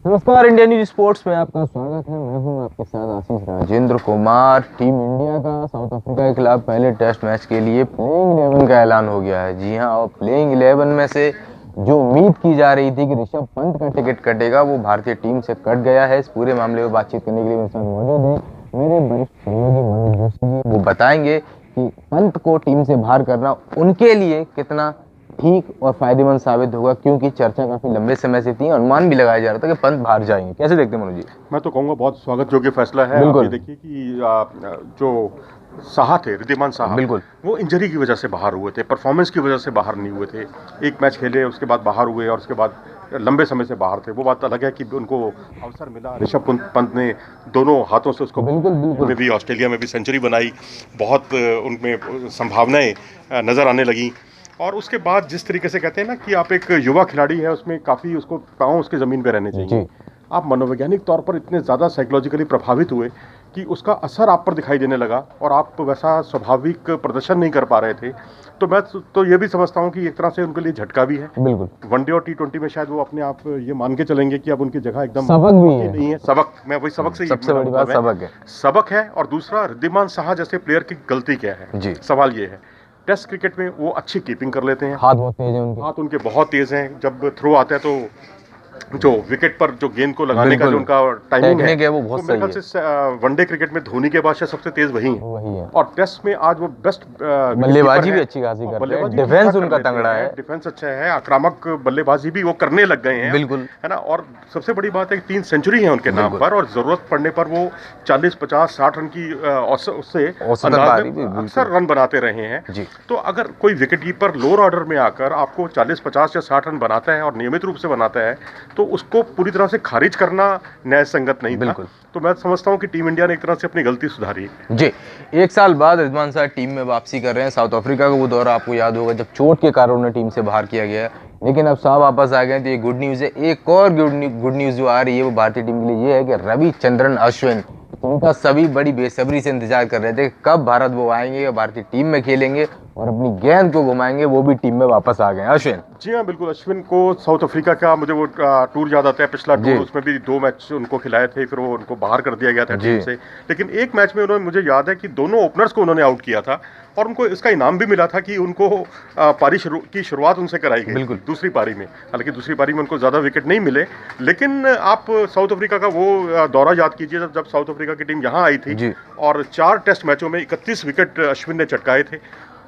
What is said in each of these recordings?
नमस्कार, India news sports में आपका स्वागत है। मैं हूं आपके साथ आशीष राजेंद्र कुमार। टीम इंडिया का साउथ अफ्रीका के खिलाफ पहले टेस्ट मैच के लिए प्लेइंग 11 का ऐलान हो गया है। जी हां, और प्लेइंग 11 में से जो उम्मीद की जा रही थी कि ऋषभ पंत का टिकट कटेगा, वो भारतीय टीम से कट गया है। इस पूरे मामले में बातचीत करने के लिए मेरे साथ मौजूद है मेरे वरिष्ठ सहयोगी मनोज जोशी जी। वो बताएंगे कि पंत को टीम से बाहर करना उनके लिए कितना ठीक और फायदेमंद साबित होगा, क्योंकि चर्चा काफी लंबे समय से थी, अनुमान भी लगाया जा रहा था कि पंत बाहर जाएंगे। कैसे देखते हैं मनोज जी? मैं तो कहूँगा बहुत स्वागत योग्य फैसला है। बिल्कुल। देखिए कि जो साहा थे, रिद्धिमान साहा, बिल्कुल, वो इंजरी की वजह से बाहर हुए थे, परफॉर्मेंस की वजह से बाहर नहीं हुए थे। एक मैच खेले, उसके बाद बाहर हुए और उसके बाद लंबे समय से बाहर थे। वो बात अलग है कि उनको अवसर मिला। ऋषभ पंत ने दोनों हाथों से उसको बिल्कुल में भी, ऑस्ट्रेलिया में भी सेंचुरी बनाई। बहुत उनमें संभावनाएं नजर आने लगी। और उसके बाद जिस तरीके से कहते हैं ना कि आप एक युवा खिलाड़ी है, उसमें काफ़ी उसको पाँव उसके ज़मीन पे रहने चाहिए। आप मनोवैज्ञानिक तौर पर इतने ज़्यादा साइकोलॉजिकली प्रभावित हुए कि उसका असर आप पर दिखाई देने लगा और आप वैसा स्वाभाविक प्रदर्शन नहीं कर पा रहे थे। तो मैं तो ये भी समझता हूँ कि एक तरह से उनके लिए झटका भी है। बिल्कुल। वनडे और T20 में शायद वो अपने आप ये मान के चलेंगे कि अब उनकी जगह एकदम सबक भी है। नहीं है। सबक, मैं वही सबक से सबसे बड़ी बात सबक है। और दूसरा, रिद्धिमान साहा जैसे प्लेयर की गलती क्या है जी। सवाल ये है, टेस्ट क्रिकेट में वो अच्छी कीपिंग कर लेते हैं। हाथ बहुत तेज है उनके। हाथ उनके बहुत तेज हैं। जब थ्रो आता है तो जो विकेट पर जो गेंद को लगाने का जो उनका टाइमिंग है वो बहुत सही है। वनडे क्रिकेट में धोनी के बाद सबसे तेज वही है। और टेस्ट में आज वो बेस्ट बल्लेबाजी भी अच्छी खासी करते हैं, डिफेंस उनका तंगड़ा है, डिफेंस अच्छा है, आक्रामक बल्लेबाजी भी वो करने लग गए हैं। बिल्कुल, है ना। और सबसे बड़ी बात है कि 3 सेंचुरी है उनके नाम पर, और जरूरत पड़ने पर वो 40, 50, 60 रन की उससे अक्सर रन बनाते रहे हैं। तो अगर कोई विकेट कीपर लोअर ऑर्डर में आकर आपको 40, 50 या 60 रन बनाता है और नियमित रूप से बनाता है, तो उसको पूरी तरह से खारिज करना न्याय संगत नहीं था। तो मैं समझता हूं कि टीम इंडिया ने एक तरह से अपनी गलती सुधारी जी। 1 साल बाद रिद्धिमान साहा टीम में वापसी कर रहे हैं। साउथ अफ्रीका का वो दौरा आपको याद होगा जब चोट के कारण उन्हें टीम से बाहर किया गया, लेकिन अब साहब वापस आ गए तो ये गुड न्यूज़ है। एक और गुड न्यूज़ जो आ रही है वो भारतीय टीम के लिए ये है कि रविचंद्रन अश्विन, उनका सभी बड़ी बेसब्री से इंतजार कर रहे थे कब भारत वो आएंगे और भारतीय टीम में खेलेंगे और अपनी गेंद को घुमाएंगे। वो भी टीम में वापस आ गए अश्विन। जी हाँ, बिल्कुल। अश्विन को साउथ अफ्रीका का मुझे वो टूर याद आता है, पिछला टूर, उसमें भी 2 मैच उनको खिलाए थे, फिर वो उनको बाहर कर दिया गया था टीम से। लेकिन एक मैच में उन्होंने, मुझे याद है कि दोनों ओपनर्स को उन्होंने आउट किया था और उनको इसका इनाम भी मिला था कि उनको पारी की शुरुआत उनसे कराई गई दूसरी पारी में। हालांकि दूसरी पारी में उनको ज़्यादा विकेट नहीं मिले, लेकिन आप साउथ अफ्रीका का वो दौरा याद कीजिए जब साउथ अफ्रीका की टीम यहाँ आई थी और 4 टेस्ट मैचों में 31 विकेट अश्विन ने चटकाए थे।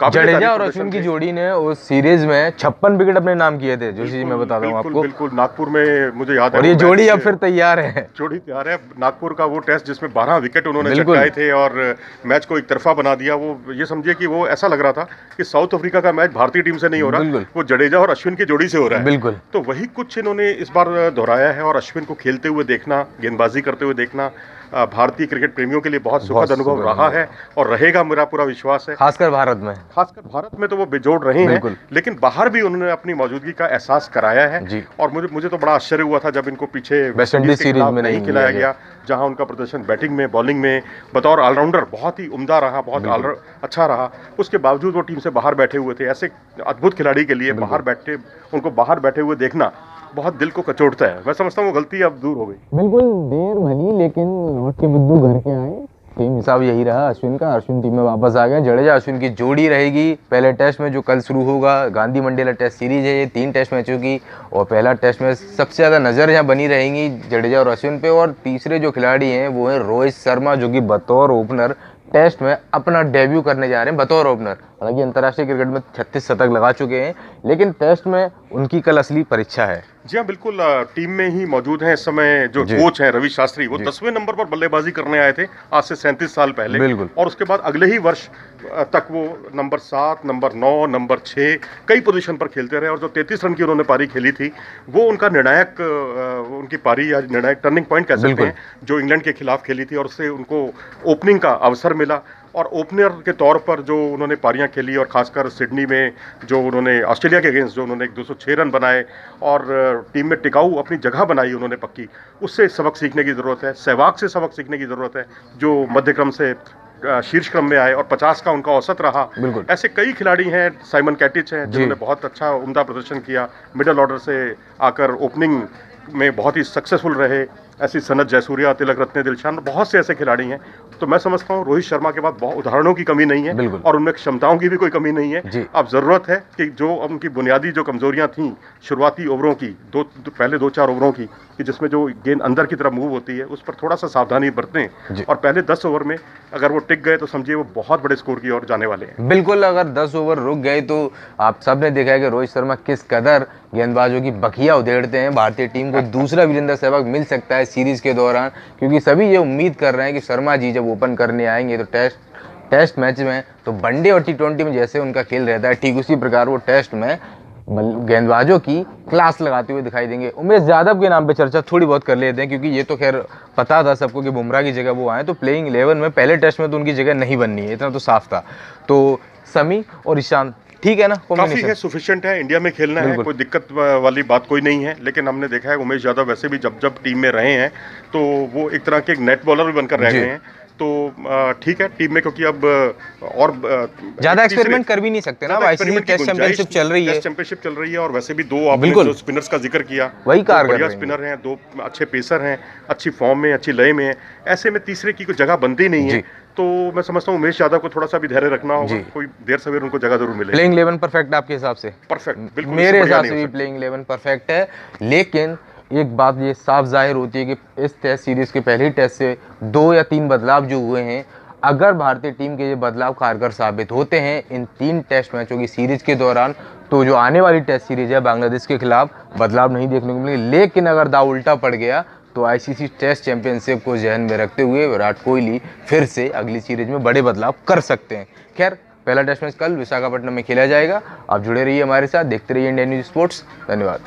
जडेजा और अश्विन की जोड़ी ने उस सीरीज में 56 विकेट अपने नाम किए थे, जो चीज मैं बता दूं आपको। बिल्कुल, नागपुर में मुझे याद है। और ये जोड़ी अब फिर तैयार है। जोड़ी तैयार है। नागपुर का वो टेस्ट जिसमें 12 विकेट उन्होंने चटकाए थे और मैच को एक तरफा बना दिया, वो ये समझिए कि वो ऐसा लग रहा था कि साउथ अफ्रीका का मैच भारतीय टीम से नहीं हो रहा, वो जडेजा और अश्विन की जोड़ी से हो रहा है। बिल्कुल। तो वही कुछ इन्होंने इस बार दोहराया है और अश्विन को खेलते हुए देखना, गेंदबाजी करते हुए देखना भारतीय क्रिकेट प्रेमियों के लिए बहुत सुखद अनुभव रहा है और रहेगा, मेरा पूरा विश्वास है। खासकर भारत में तो वो बेजोड़ रहे हैं, लेकिन बाहर भी उन्होंने अपनी मौजूदगी का एहसास कराया है। और मुझे तो बड़ा आश्चर्य हुआ था जब इनको पीछे वेस्ट इंडीज सीरीज में नहीं खिलाया गया, जहां उनका प्रदर्शन बैटिंग में, बॉलिंग में बतौर ऑलराउंडर बहुत ही उम्दा रहा, बहुत अच्छा रहा। उसके बावजूद वो टीम से बाहर बैठे हुए थे। ऐसे अद्भुत खिलाड़ी के लिए उनको बाहर बैठे हुए देखना बहुत दिल को कचोटता है। मैं समझता हूँ वो गलती अब दूर हो गई। बिल्कुल, देर भली लेकिन लौट के बुद्धू घर के आए। टीम हिसाब यही रहा अश्विन का। अश्विन टीम में वापस आ गए। जडेजा अश्विन की जोड़ी रहेगी पहले टेस्ट में, जो कल शुरू होगा। गांधी मंडेला टेस्ट सीरीज है ये, 3 टेस्ट मैचों की, और पहला टेस्ट में सबसे ज़्यादा नज़र यहाँ बनी रहेंगी जडेजा और अश्विन पे। और तीसरे जो खिलाड़ी हैं वो हैं रोहित शर्मा, जो कि बतौर ओपनर टेस्ट में अपना डेब्यू करने जा रहे हैं बतौर ओपनर। हालांकि अंतर्राष्ट्रीय क्रिकेट में 36 शतक लगा चुके हैं, लेकिन टेस्ट में उनकी कल असली परीक्षा है। जी हाँ, बिल्कुल। टीम में ही मौजूद हैं इस समय जो कोच हैं रवि शास्त्री, वो 10वें नंबर पर बल्लेबाजी करने आए थे आज से 37 साल पहले। और उसके बाद अगले ही वर्ष तक वो नंबर 7, नंबर 9, नंबर 6 कई पोजीशन पर खेलते रहे। और जो 33 रन की उन्होंने पारी खेली थी, वो उनका निर्णायक, उनकी पारी या निर्णायक टर्निंग पॉइंट कह सकते हैं, जो इंग्लैंड के खिलाफ खेली थी और उससे उनको ओपनिंग का अवसर मिला। और ओपनर के तौर पर जो उन्होंने पारियां खेली, और खासकर सिडनी में जो उन्होंने ऑस्ट्रेलिया के अगेंस्ट जो उन्होंने 206 रन बनाए और टीम में टिकाऊ अपनी जगह बनाई उन्होंने पक्की, उससे सबक सीखने की ज़रूरत है। सहवाग से सबक सीखने की ज़रूरत है, जो मध्यक्रम से शीर्ष क्रम में आए और 50 का उनका औसत रहा। ऐसे कई खिलाड़ी हैं, साइमन कैटिच हैं जिन्होंने बहुत अच्छा उम्दा प्रदर्शन किया, मिडिल ऑर्डर से आकर ओपनिंग में बहुत ही सक्सेसफुल रहे, ऐसी सनत जयसूर्या, तिलक रत्ने, दिलशान, बहुत से ऐसे खिलाड़ी हैं। तो मैं समझता हूँ रोहित शर्मा के बाद बहुत उदाहरणों की कमी नहीं है और उनमें क्षमताओं की भी कोई कमी नहीं है। अब ज़रूरत है कि जो उनकी बुनियादी जो कमजोरियां थीं शुरुआती ओवरों की, पहले 2-4 ओवरों की, कि जिसमें जो गेंद अंदर की तरफ मूव होती है, उस पर थोड़ा सा सावधानी बरतें और पहले 10 ओवर में अगर वो टिक गए तो समझिए वो बहुत बड़े स्कोर की ओर जाने वाले हैं। बिल्कुल, अगर 10 ओवर रुक गए तो आप सब ने देखा है कि रोहित शर्मा किस कदर गेंदबाजों की बखिया उधेड़ते हैं। भारतीय टीम को दूसरा वीरेंद्र सहवाग मिल सकता है सीरीज के दौरान, क्योंकि सभी ये उम्मीद कर रहे हैं कि शर्मा जी जब ओपन करने आएंगे तो टेस्ट मैच में तो वनडे और T20 में जैसे उनका खेल रहता है, ठीक उसी प्रकार वो टेस्ट में गेंदबाजों की क्लास लगाते हुए दिखाई देंगे। उमेश यादव के नाम पे चर्चा थोड़ी बहुत कर लेते हैं, क्योंकि ये तो खैर पता था सबको कि बुमराह की जगह वो आए, तो प्लेइंग 11 में पहले टेस्ट में तो उनकी जगह नहीं बननी है, इतना तो साफ था। तो समी और ईशान ठीक है ना, काफी है, सफिशिएंट है, इंडिया में खेलना है, कोई दिक्कत वाली बात कोई नहीं है। लेकिन हमने देखा है उमेश यादव वैसे भी जब टीम में रहे हैं तो वो एक तरह के नेट बॉलर भी बनकर रह गए हैं। तो ठीक है टीम में, क्योंकि अब और ज्यादा एक्सपेरिमेंट कर भी नहीं सकते ना, आईसीसी टेस्ट चैंपियनशिप चल रही है, टेस्ट चैंपियनशिप चल रही है। और वैसे भी दो आपने जो स्पिनर्स का जिक्र किया, वही बढ़िया स्पिनर हैं, 2 अच्छे पेसर हैं, अच्छी फॉर्म में, अच्छी लय में है। ऐसे में तीसरे की कोई जगह बनती नहीं है। तो मैं समझता हूँ उमेश यादव को थोड़ा सा भी धैर्य रखना होगा, कोई देर सवेर उनको जगह जरूर मिलेगी। प्लेइंग 11 परफेक्ट आपके हिसाब से? परफेक्ट, बिल्कुल मेरे हिसाब से भी प्लेइंग 11 परफेक्ट है। लेकिन एक बात ये साफ जाहिर होती है कि इस टेस्ट सीरीज के पहले ही टेस्ट से 2 या 3 बदलाव जो हुए हैं, अगर भारतीय टीम के ये बदलाव कारगर साबित होते हैं इन 3 टेस्ट मैचों की सीरीज के दौरान, तो जो आने वाली टेस्ट सीरीज है बांग्लादेश के खिलाफ बदलाव नहीं देखने को मिलेंगे। लेकिन अगर दाव उल्टा पड़ गया तो आईसीसी टेस्ट चैंपियनशिप को जहन में रखते हुए विराट कोहली फिर से अगली सीरीज में बड़े बदलाव कर सकते हैं। खैर, पहला टेस्ट मैच कल विशाखापट्टनम में खेला जाएगा। आप जुड़े रहिए हमारे साथ, देखते रहिए इंडिया न्यूज़ स्पोर्ट्स। धन्यवाद।